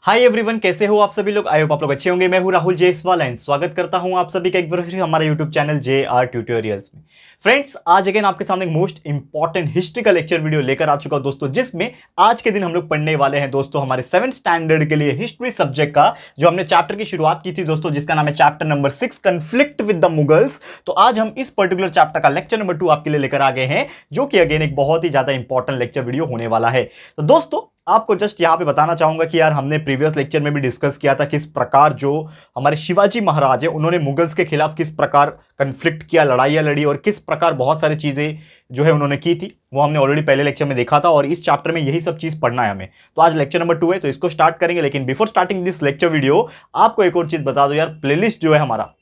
Hi everyone, कैसे हो आप सभी लोग। आई होप आप लोग अच्छे होंगे। मैं हूं राहुल जयसवाल एंड स्वागत करता हूं आप सभी का एक बार फिर हमारे यूट्यूब चैनल JR ट्यूटोरियल्स में। फ्रेंड्स, आज अगेन आपके सामने एक मोस्ट इंपॉर्टेंट हिस्ट्री का लेक्चर वीडियो लेकर आ चुका हूं दोस्तों, जिसमें आज के दिन हम लोग पढ़ने वाले हैं दोस्तों हमारे 7th स्टैंडर्ड के लिए हिस्ट्री सब्जेक्ट का जो हमने चैप्टर की शुरुआत की थी दोस्तों, जिसका नाम है chapter number 6 conflict with the Mughals. तो आज हम इस पर्टिकुलर चैप्टर का लेक्चर नंबर 2 आपके लिए लेकर आ गए हैं, जो कि अगेन एक बहुत ही ज्यादा इंपॉर्टेंट लेक्चर वीडियो होने वाला है। तो दोस्तों आपको जस्ट यहां पे बताना चाहूंगा कि यार हमने प्रीवियस लेक्चर में भी डिस्कस किया था किस प्रकार जो हमारे शिवाजी महाराज है उन्होंने मुगल्स के खिलाफ किस प्रकार कन्फ्लिक्ट किया, लड़ाइयां लड़ी और किस प्रकार बहुत सारी चीजें जो है उन्होंने की थी, वो हमने ऑलरेडी पहले लेक्चर में देखा था और इस चैप्टर में यही सब चीज पढ़ना है हमें। तो आज लेक्चर नंबर 2 है, तो इसको स्टार्ट करेंगे। लेकिन before starting this lecture video आपको एक और चीज बता दो यार, प्लेलिस्ट जो है हमारा,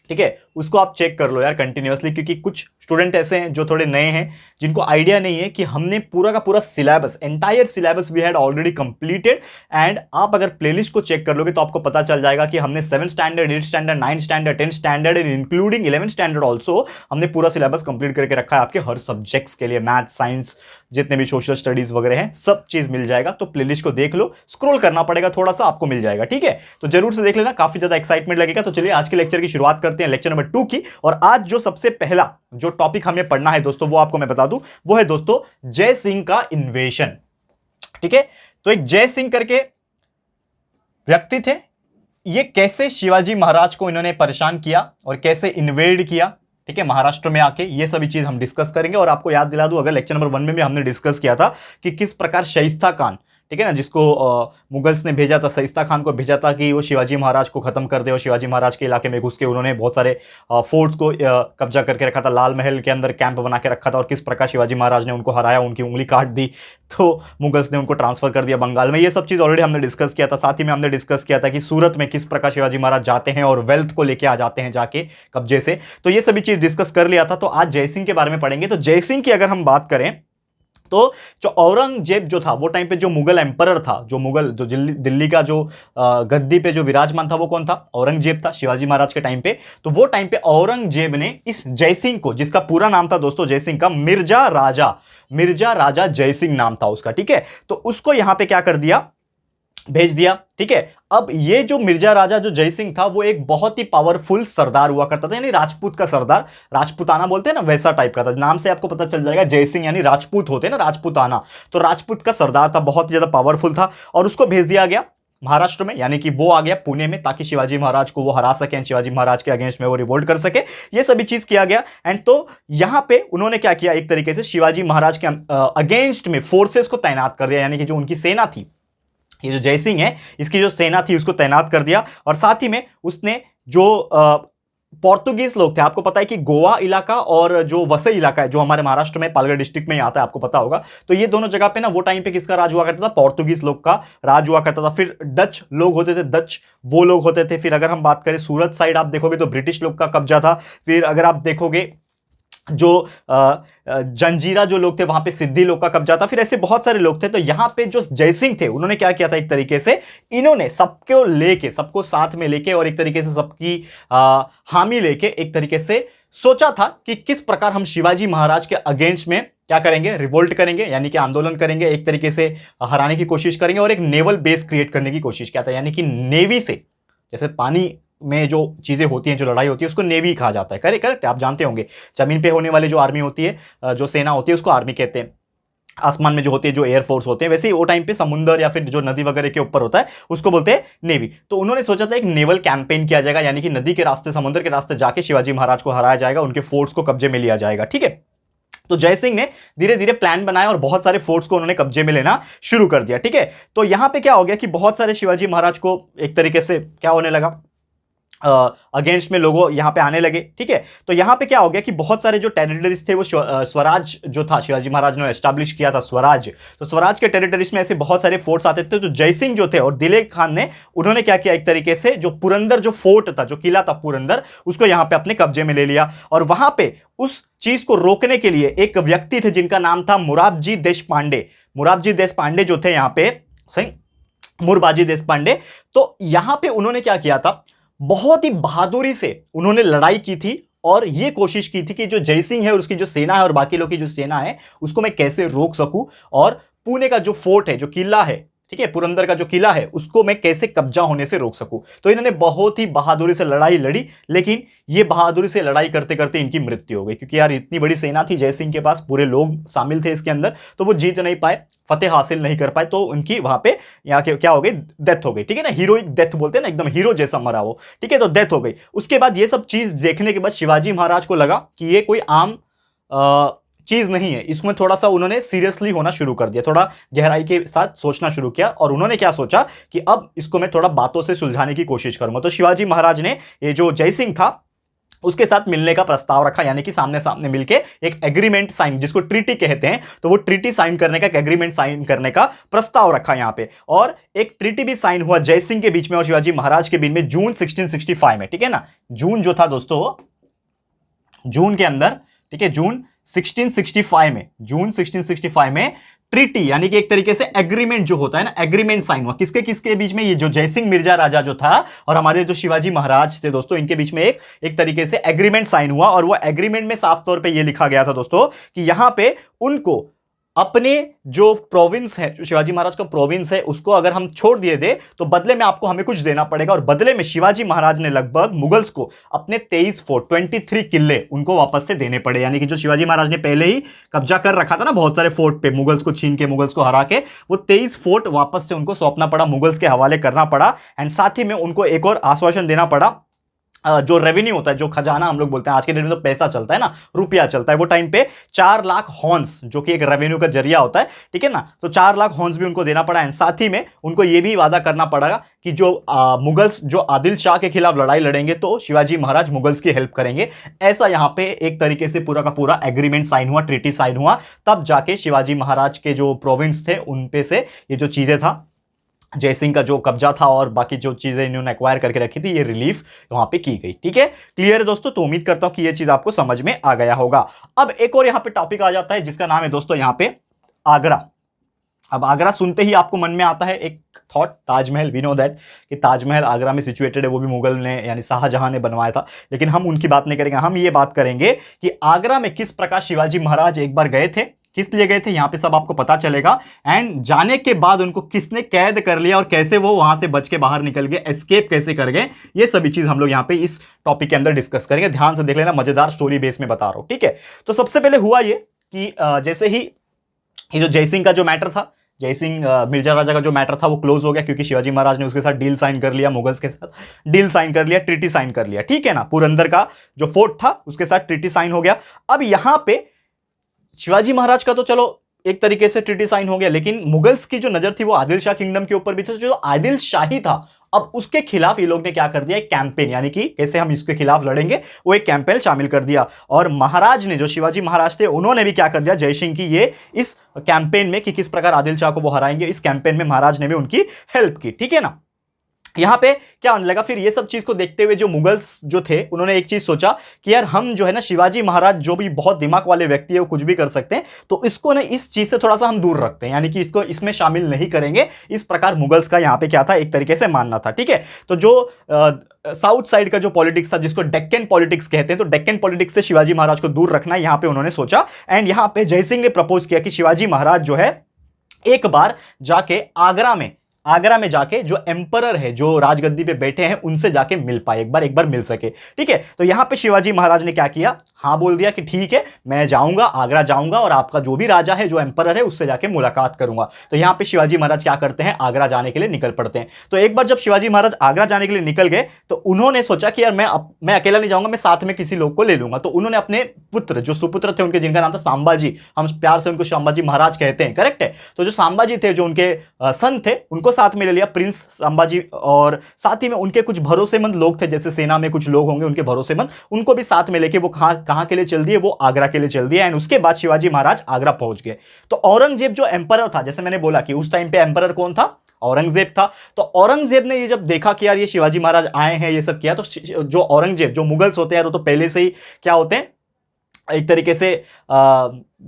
ठीक है, उसको आप चेक कर लो यार कंटिन्यूअसली, क्योंकि कुछ स्टूडेंट ऐसे हैं जो थोड़े नए हैं जिनको आइडिया नहीं है कि हमने पूरा का पूरा syllabus, entire syllabus we had already completed. And आप अगर प्लेलिस्ट को चेक कर लोगे तो आपको पता चल जाएगा कि हमने 7th standard, 8th standard, 9th standard, 10th standard and including 11th standard also हमने पूरा सिलेबस कंप्लीट करके रखा है आपके हर सब्जेक्ट्स के लिए। मैथ, साइंस, जितने भी सोशल स्टडीज वगैरह हैं, सब चीज मिल जाएगा। तो प्लेलिस्ट को देख लो, स्क्रॉल करना पड़ेगा थोड़ा सा, आपको मिल जाएगा, ठीक है। तो जरूर से देख लेना, काफी ज्यादा एक्साइटमेंट लगेगा। तो चलिए आज के लेक्चर की शुरुआत करते हैं, लेक्चर नंबर 2 की। और आज जो सबसे पहला जो टॉपिक हमें पढ़ना है दोस्तों, वो आपको मैं बता दूं, वो है दोस्तों जय सिंह का इन्वेशन, ठीक है। तो एक जय सिंह करके व्यक्ति थे, ये कैसे शिवाजी महाराज को इन्होंने परेशान किया और कैसे इन्वेड किया, ठीक है, महाराष्ट्र में आके, ये सभी चीज हम डिस्कस करेंगे। और आपको याद दिला दूं, अगर लेक्चर नंबर 1 में भी हमने डिस्कस किया था कि किस प्रकार शाइस्ता खान, ठीक है ना, जिसको मुगल्स ने भेजा था, शाइस्ता खान को भेजा था कि वो शिवाजी महाराज को खत्म कर दे, और शिवाजी महाराज के इलाके में घुस के उन्होंने बहुत सारे फोर्ट्स को कब्जा करके रखा था, लाल महल के अंदर कैंप बना के रखा था, और किस प्रकार शिवाजी महाराज ने उनको हराया, उनकी उंगली काट दी, तो मुगल्स ने उनको ट्रांसफर कर दिया बंगाल में। ये सब चीज ऑलरेडी हमने डिस्कस किया था। साथ ही में हमने डिस्कस किया था कि सूरत में किस प्रकार शिवाजी महाराज जाते हैं और वेल्थ को लेके आ जाते हैं जाके कब्जे से, तो ये सभी चीज डिस्कस कर लिया था। तो आज जयसिंह के बारे में पढ़ेंगे। तो जयसिंह की अगर हम बात करें तो जो औरंगजेब जो था वो टाइम पे जो मुगल एम्परर था, जो दिल्ली का जो गद्दी पे जो विराजमान था, वो कौन था? औरंगजेब था शिवाजी महाराज के टाइम पे। तो वो टाइम पे औरंगजेब ने इस जयसिंह को, जिसका पूरा नाम था दोस्तों जयसिंह का, मिर्जा राजा जयसिंह नाम था उसका, ठीक है। तो उसको यहां पे क्या कर दिया, भेज दिया, ठीक है। अब ये जो मिर्जा राजा जो जयसिंह था, वो एक बहुत ही पावरफुल सरदार हुआ करता था, यानी राजपूत का सरदार, राजपूताना बोलते हैं ना, वैसा टाइप का था। नाम से आपको पता चल जाएगा, जयसिंह यानी राजपूत होते हैं ना, राजपूताना, तो राजपूत का सरदार था, बहुत ही ज्यादा पावरफुल था। और उसको भेज दिया गया महाराष्ट्र में, यानी कि वो आ गया पुणे में, ताकि शिवाजी महाराज को वो हरा सके, शिवाजी महाराज के अगेंस्ट में वो रिवोल्ट कर सके, ये सभी चीज किया गया। एंड तो यहां पे उन्होंने क्या किया, एक तरीके से शिवाजी महाराज के अगेंस्ट में फोर्सेस को तैनात कर दिया, यानी कि जो उनकी सेना थी, ये जो जयसिंह है इसकी जो सेना थी उसको तैनात कर दिया। और साथ ही में उसने जो पोर्तुगीज लोग थे, आपको पता है कि गोवा इलाका और जो वसई इलाका है जो हमारे महाराष्ट्र में पालघर डिस्ट्रिक्ट में आता है, आपको पता होगा, तो ये दोनों जगह पे ना वो टाइम पे किसका राज हुआ करता था? पोर्तुगीज लोग का राज हुआ करता था। फिर डच लोग होते थे, डच वो लोग होते थे। फिर अगर हम बात करें सूरत साइड आप देखोगे तो ब्रिटिश लोग का कब्जा था। फिर अगर आप देखोगे जो जंजीरा जो लोग थे, वहां पे सिद्धि लोग का कब्जा था। फिर ऐसे बहुत सारे लोग थे। तो यहां पे जो जयसिंह थे उन्होंने क्या किया था, एक तरीके से इन्होंने सबको लेके, सबको साथ में लेके और एक तरीके से सबकी हामी लेके एक तरीके से सोचा था कि किस प्रकार हम शिवाजी महाराज के अगेंस्ट में क्या करेंगे, रिवोल्ट करेंगे, यानी कि आंदोलन करेंगे, एक तरीके से हराने की कोशिश करेंगे और एक नेवल बेस क्रिएट करने की कोशिश किया था। यानी कि नेवी से, जैसे पानी में जो चीजें होती हैं, जो लड़ाई होती है, उसको नेवी कहा जाता है, करेक्ट, आप जानते होंगे। जमीन पे होने वाली जो आर्मी होती है, जो सेना होती है, उसको आर्मी कहते हैं। आसमान में जो होती है, जो एयरफोर्स होते हैं, वैसे ही वो टाइम पे समुद्र या फिर जो नदी वगैरह के ऊपर होता है उसको बोलते हैं नेवी। तो उन्होंने सोचा था एक नेवल कैंपेन किया जाएगा, यानी कि नदी के रास्ते, समुद्र के रास्ते जाके शिवाजी महाराज को हराया जाएगा, उनके फोर्ट्स को कब्जे में लिया जाएगा, ठीक है। तो जयसिंह ने धीरे धीरे प्लान बनाया और बहुत सारे फोर्ट्स को उन्होंने कब्जे में लेना शुरू कर दिया, ठीक है। तो यहां पे क्या हो गया कि बहुत सारे शिवाजी महाराज को एक तरीके से क्या होने लगा, अगेंस्ट में लोगों यहां पे आने लगे, ठीक है। तो यहां पे क्या हो गया कि बहुत सारे जो टेरिटरीज थे, वो स्वराज जो था, शिवाजी महाराज ने एस्टैब्लिश किया था स्वराज, तो स्वराज के टेरिटरीज में ऐसे बहुत सारे फोर्ट्स आते थे। तो जयसिंह जो थे और दिलेर खान ने, उन्होंने क्या किया, एक तरीके से जो पुरंदर जो फोर्ट था, जो किला था पुरंदर, उसको यहां पे अपने कब्जे में ले लिया। और वहां पे उस चीज को रोकने के लिए एक व्यक्ति थे जिनका नाम था मुरारजी देशपांडे। मुरारजी देशपांडे जो थे यहां पे, सही, मुरारजी देशपांडे। तो यहां पे उन्होंने क्या किया था, बहुत ही बहादुरी से उन्होंने लड़ाई की थी और ये कोशिश की थी कि जो जयसिंह है और उसकी जो सेना है और बाकी लोग की जो सेना है उसको मैं कैसे रोक सकूं, और पुणे का जो फोर्ट है, जो किला है, ठीक है, पुरंदर का जो किला है उसको मैं कैसे कब्जा होने से रोक सकूं। तो इन्होंने बहुत ही बहादुरी से लड़ाई लड़ी, लेकिन ये बहादुरी से लड़ाई करते करते इनकी मृत्यु हो गई, क्योंकि यार इतनी बड़ी सेना थी जय सिंह के पास, पूरे लोग शामिल थे इसके अंदर, तो वो जीत नहीं पाए, फतेह हासिल नहीं कर पाए, तो उनकी वहां पे यहाँ के क्या हो गई, डेथ हो गई। ठीक है ना, हीरोइक डेथ बोलते हैं ना, एकदम हीरो जैसा मरा वो। ठीक है, तो डेथ हो गई। उसके बाद ये सब चीज देखने के बाद शिवाजी महाराज को लगा कि ये कोई आम चीज नहीं है, इसमें थोड़ा सा उन्होंने सीरियसली होना शुरू कर दिया, थोड़ा गहराई के साथ सोचना शुरू किया, और उन्होंने क्या सोचा कि अब इसको मैं थोड़ा बातों से सुलझाने की कोशिश करूंगा। तो शिवाजी महाराज ने ये जो जय सिंह था उसके साथ मिलने का प्रस्ताव रखा, यानी कि सामने सामने मिलके एक एग्रीमेंट साइन, जिसको ट्रीटी कहते हैं, तो वो ट्रीटी साइन करने का, एक एग्रीमेंट साइन करने का प्रस्ताव रखा यहां पे। और एक ट्रीटी भी साइन हुआ जय सिंह के बीच में और शिवाजी महाराज के बीच में जून 1665 में। ठीक है ना, जून जो था दोस्तों, जून के अंदर, ठीक है, जून 1665 में ट्रीटी, यानी कि एक तरीके से एग्रीमेंट जो होता है ना, एग्रीमेंट साइन हुआ। किसके किसके बीच में, ये जो जयसिंह मिर्जा राजा जो था और हमारे जो शिवाजी महाराज थे दोस्तों, इनके बीच में एक तरीके से एग्रीमेंट साइन हुआ। और वो एग्रीमेंट में साफ तौर पे ये लिखा गया था दोस्तों कि यहां पे उनको अपने जो प्रोविंस है, जो शिवाजी महाराज का प्रोविंस है, उसको अगर हम छोड़ दिए थे तो बदले में आपको हमें कुछ देना पड़ेगा। और बदले में शिवाजी महाराज ने लगभग मुगल्स को अपने 23 फोर्ट 23 किले उनको वापस से देने पड़े, यानी कि जो शिवाजी महाराज ने पहले ही कब्जा कर रखा था ना बहुत सारे फोर्ट पे, मुगल्स को छीन के, मुगल्स को हरा के, वो 23 फोर्ट वापस से उनको सौंपना पड़ा, मुगल्स के हवाले करना पड़ा। एंड साथ ही में उनको एक और आश्वासन देना पड़ा, जो रेवेन्यू होता है, जो खजाना हम लोग बोलते हैं, आज के डेट में तो पैसा चलता है ना, रुपया चलता है, वो टाइम पे 4 लाख हॉर्न्स, जो कि एक रेवेन्यू का जरिया होता है, ठीक है ना, तो 4 लाख हॉर्न्स भी उनको देना पड़ा है। साथ ही में उनको ये भी वादा करना पड़ेगा कि जो मुगल्स जो आदिल शाह के खिलाफ लड़ाई लड़ेंगे तो शिवाजी महाराज मुगल्स की हेल्प करेंगे। ऐसा यहां पे एक तरीके से पूरा का पूरा एग्रीमेंट साइन हुआ, ट्रीटी साइन हुआ, तब जाके शिवाजी महाराज के जो प्रोविंस थे उन पे से ये जो चीजें था, जयसिंह का जो कब्जा था और बाकी जो चीजें इन्होंने एक्वायर करके रखी थी, ये रिलीफ वहां पे की गई। ठीक है, क्लियर है दोस्तों, तो उम्मीद करता हूं कि ये चीज आपको समझ में आ गया होगा। अब एक और यहां पे टॉपिक आ जाता है जिसका नाम है दोस्तों यहां पे आगरा। अब आगरा सुनते ही आपको मन में आता है एक thought, Taj Mahal. We know that कि ताजमहल आगरा में सिचुएटेड है, वो भी मुगल ने यानी शाहजहां ने बनवाया था, लेकिन हम उनकी बात नहीं करेंगे। हम ये बात करेंगे कि आगरा में किस प्रकार शिवाजी महाराज एक बार गए थे, किस लिए गए थे, यहां पे सब आपको पता चलेगा। एंड जाने के बाद उनको किसने कैद कर लिया और कैसे वो वहां से बच के बाहर निकल गए, एस्केप कैसे कर गए, ये सभी चीज हम लोग यहां पे इस टॉपिक के अंदर डिस्कस करेंगे। ध्यान से देख लेना, मजेदार स्टोरी बेस में बता रहा हूं। ठीक है, तो सबसे पहले हुआ ये कि जैसे ही ये जो जयसिंह का जो मैटर था, जयसिंह मिर्जा राजा का जो मैटर था वो क्लोज हो गया, क्योंकि शिवाजी महाराज ने उसके साथ डील साइन कर लिया, मुगल्स के साथ डील साइन कर लिया, ट्रीटी साइन कर लिया। ठीक है ना, पुरंदर का जो फोर्ट था उसके साथ ट्रीटी साइन हो गया। अब यहां पे शिवाजी महाराज का तो चलो एक तरीके से ट्रीटी साइन हो गया, लेकिन मुगल्स की जो नजर थी वो आदिल शाह किंगडम के ऊपर भी थी। जो आदिल शाही था, अब उसके खिलाफ ये लोग ने क्या कर दिया, एक कैंपेन, यानी कि कैसे हम इसके खिलाफ लड़ेंगे, वो एक कैंपेन शामिल कर दिया। और महाराज ने, जो शिवाजी महाराज थे, उन्होंने भी क्या कर दिया, जयसिंह की ये इस कैंपेन में कि किस प्रकार आदिल शाह को वो हराएंगे, इस कैंपेन में महाराज ने भी उनकी हेल्प की। ठीक है ना, यहां पे क्या होने लगा, फिर ये सब चीज को देखते हुए जो मुगल्स जो थे उन्होंने एक चीज सोचा कि यार हम जो है ना, शिवाजी महाराज जो भी बहुत दिमाग वाले व्यक्ति है, वो कुछ भी कर सकते हैं, तो इसको ना इस चीज से थोड़ा सा हम दूर रखते हैं, यानी कि इसको इसमें शामिल नहीं करेंगे। इस प्रकार मुगल्स का यहां पे क्या था, एक तरीके से मानना था। ठीक है, तो जो साउथ साइड का जो पॉलिटिक्स था, जिसको डेक्कन पॉलिटिक्स कहते हैं, तो डेक्कन पॉलिटिक्स से शिवाजी महाराज को दूर रखना यहां पे उन्होंने सोचा। एंड यहां पे जयसिंह ने प्रपोज किया कि शिवाजी महाराज जो है एक बार जाके आगरा में जाके जो एम्परर है, जो राजगद्दी पे बैठे हैं, उनसे जाके मिल पाए, एक बार मिल सके। ठीक है, तो यहां पे शिवाजी महाराज ने क्या किया, हां बोल दिया कि ठीक है, मैं जाऊंगा, आगरा जाऊंगा और आपका जो भी राजा है, जो एम्परर है, उससे जाके मुलाकात करूंगा। तो यहां पे शिवाजी महाराज क्या करते हैं, आगरा जाने के लिए निकल पड़ते हैं। तो एक बार जब शिवाजी महाराज आगरा जाने के लिए निकल गए, तो उन्होंने सोचा कि यार मैं अकेला नहीं जाऊंगा, मैं साथ में किसी लोग को ले लूंगा। तो उन्होंने अपने पुत्र, जो सुपुत्र थे उनके, जिनका नाम था सांबाजी, हम प्यार से उनको सांबाजी महाराज कहते हैं, करेक्ट है। तो जो सांबाजी थे, जो उनके सन थे, उनको साथ में ले लिया, प्रिंस संभाजी, और साथ ही में उनके कुछ भरोसेमंद लोग थे, जैसे सेना में कुछ लोग होंगे उनके भरोसेमंद, उनको भी साथ में लेके वो कहां के लिए चल दिए, वो आगरा के लिए चल दिए। एंड उसके बाद शिवाजी महाराज आगरा पहुंच गए। तो औरंगजेब जो एम्परर था, जैसे मैंने बोला कि उस टाइम पे एम्परर कौन था, औरंगजेब था। तो औरंगजेब ने ये जब देखा कि यार ये शिवाजी महाराज आए हैं, ये सब किया, तो जो औरंगजेब, जो मुगल्स होते हैं वो तो पहले से ही क्या होते हैं, एक तरीके से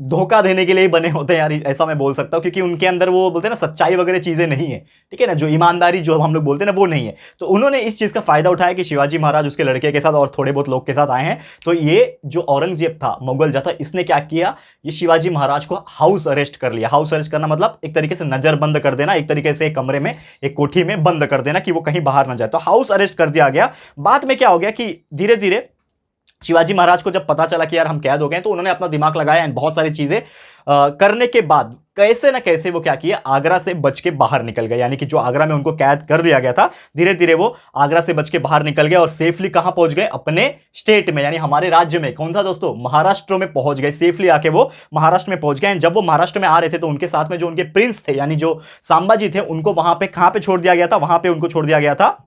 धोखा देने के लिए ही बने होते हैं यार, ऐसा मैं बोल सकता हूँ, क्योंकि उनके अंदर वो बोलते हैं ना सच्चाई वगैरह चीजें नहीं है, ठीक है ना, जो ईमानदारी जो हम लोग बोलते हैं ना वो नहीं है। तो उन्होंने इस चीज का फायदा उठाया कि शिवाजी महाराज उसके लड़के के साथ और थोड़े बहुत लोग के साथ आए हैं। तो ये जो औरंगजेब था, मुगल जो था, इसने क्या किया, ये शिवाजी महाराज को हाउस अरेस्ट कर लिया। हाउस अरेस्ट करना मतलब एक तरीके से नजरबंद कर देना, एक तरीके से एक कमरे में, एक कोठी में बंद कर देना कि वो कहीं बाहर ना जाए। तो हाउस अरेस्ट कर दिया गया। बाद में क्या हो गया कि धीरे धीरे शिवाजी महाराज को जब पता चला कि यार हम कैद हो गए, तो उन्होंने अपना दिमाग लगाया एंड बहुत सारी चीजें करने के बाद कैसे ना कैसे वो क्या किया, आगरा से बच के बाहर निकल गए। यानी कि जो आगरा में उनको कैद कर लिया गया था, धीरे धीरे वो आगरा से बच के बाहर निकल गए और सेफली कहां पहुंच गए, अपने स्टेट में, यानी हमारे राज्य में। कौन सा दोस्तों, महाराष्ट्र में पहुंच गए। सेफली आके वो महाराष्ट्र में पहुंच गए। जब वो महाराष्ट्र में आ रहे थे तो उनके साथ में जो उनके प्रिंस थे, यानी जो संभाजी थे, उनको वहां पे कहां पे छोड़ दिया गया था, वहां पे उनको छोड़ दिया गया था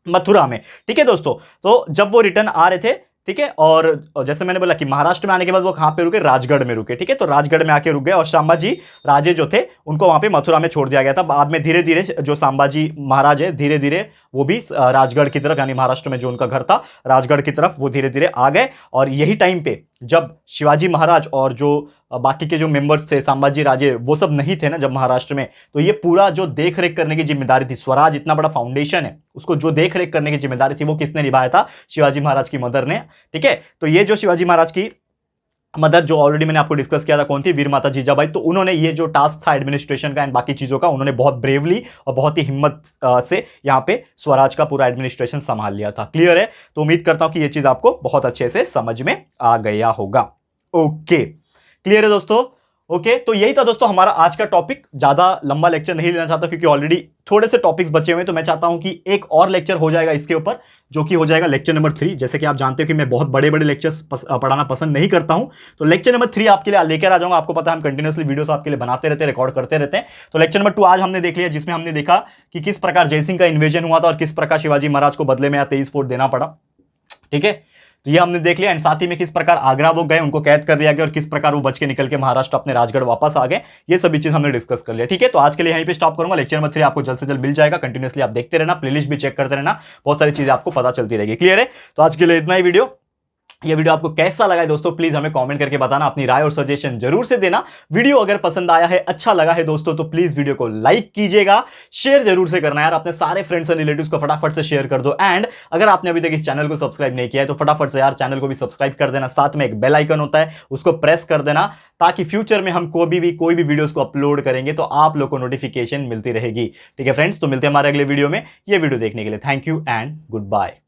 मथुरा में। ठीक है दोस्तों, तो जब वो रिटर्न आ रहे थे, ठीक है, और जैसे मैंने बोला कि महाराष्ट्र में आने के बाद वो कहां पे रुके, राजगढ़ में रुके। ठीक है, तो राजगढ़ में आके रुक गए और संभाजी राजे जो थे उनको वहां पे मथुरा में छोड़ दिया गया था। बाद में धीरे धीरे जो संभाजी महाराज है, धीरे धीरे वो भी राजगढ़ की तरफ, यानी महाराष्ट्र में जो उनका घर था राजगढ़ की तरफ, वो धीरे धीरे आ गए। और यही टाइम पे जब शिवाजी महाराज और जो बाकी के जो मेंबर्स थे, संभाजी राजे, वो सब नहीं थे ना जब महाराष्ट्र में, तो ये पूरा जो देख रेख करने की जिम्मेदारी थी, स्वराज इतना बड़ा फाउंडेशन है, उसको जो देख रेख करने की जिम्मेदारी थी वो किसने निभाया था, शिवाजी महाराज की मदर ने। ठीक है, तो ये जो शिवाजी महाराज की मदर, जो ऑलरेडी मैंने आपको डिस्कस किया था, कौन थी, वीर माता जीजाबाई, तो उन्होंने ये जो टास्क था एडमिनिस्ट्रेशन का एंड बाकी चीजों का, उन्होंने बहुत ब्रेवली और बहुत ही हिम्मत से यहाँ पे स्वराज का पूरा एडमिनिस्ट्रेशन संभाल लिया था। क्लियर है? तो उम्मीद करता हूं कि ये चीज आपको बहुत अच्छे से समझ में आ गया होगा। ओके, क्लियर है दोस्तों? ओके, तो यही था दोस्तों हमारा आज का टॉपिक। ज्यादा लंबा लेक्चर नहीं लेना चाहता क्योंकि ऑलरेडी थोड़े से टॉपिक्स बचे हुए हैं, तो मैं चाहता हूं कि एक और लेक्चर हो जाएगा इसके ऊपर, जो कि हो जाएगा लेक्चर नंबर 3। जैसे कि आप जानते हो कि मैं बहुत बड़े बड़े लेक्चर्स पढ़ाना पसंद नहीं करता हूं, तो लेक्चर नंबर 3 आपके लिए लेकर आ जाऊंगा। आपको पता है हम कंटिन्यूसली वीडियोस आपके लिए बनाते रहते हैं, रिकॉर्ड करते रहते हैं। तो लेक्चर नंबर 2 आज हमने देख लिया, जिसमें हमने देखा कि किस प्रकार जयसिंह का इन्वेजन हुआ था और किस प्रकार शिवाजी महाराज को बदले में 23 फोर्ट देना पड़ा। ठीक है, तो ये हमने देख लिया। एंड साथ ही में किस प्रकार आगरा वो गए, उनको कैद कर लिया गया, और किस प्रकार वो बच के निकल के महाराष्ट्र अपने राजगढ़ वापस आ गए, ये सभी चीज हमने डिस्कस कर लिया। ठीक है, तो आज के लिए यहीं पे स्टॉप करूंगा। लेक्चर नंबर 3 आपको जल्द से जल्द मिल जाएगा। कंटिन्यूअसली आप देखते रहना, प्लेलिस्ट भी चेक करते रहना, बहुत सारी चीजें आपको पता चलती रहेगी। क्लियर है? तो आज के लिए इतना ही वीडियो। ये वीडियो आपको कैसा लगा है दोस्तों, प्लीज हमें कमेंट करके बताना, अपनी राय और सजेशन जरूर से देना। वीडियो अगर पसंद आया है, अच्छा लगा है दोस्तों, तो प्लीज वीडियो को लाइक कीजिएगा, शेयर जरूर से करना यार, अपने सारे फ्रेंड्स और रिलेटिव्स को फटाफट से शेयर कर दो। एंड अगर आपने अभी तक इस चैनल को सब्सक्राइब नहीं किया है तो फटाफट से यार चैनल को भी सब्सक्राइब कर देना। साथ में एक बेल आइकन होता है, उसको प्रेस कर देना, ताकि फ्यूचर में हम कोई भी वीडियोस को अपलोड करेंगे तो आप लोग को नोटिफिकेशन मिलती रहेगी। ठीक है फ्रेंड्स, तो मिलते हैं हमारे अगले वीडियो में। ये वीडियो देखने के लिए thank you and good bye.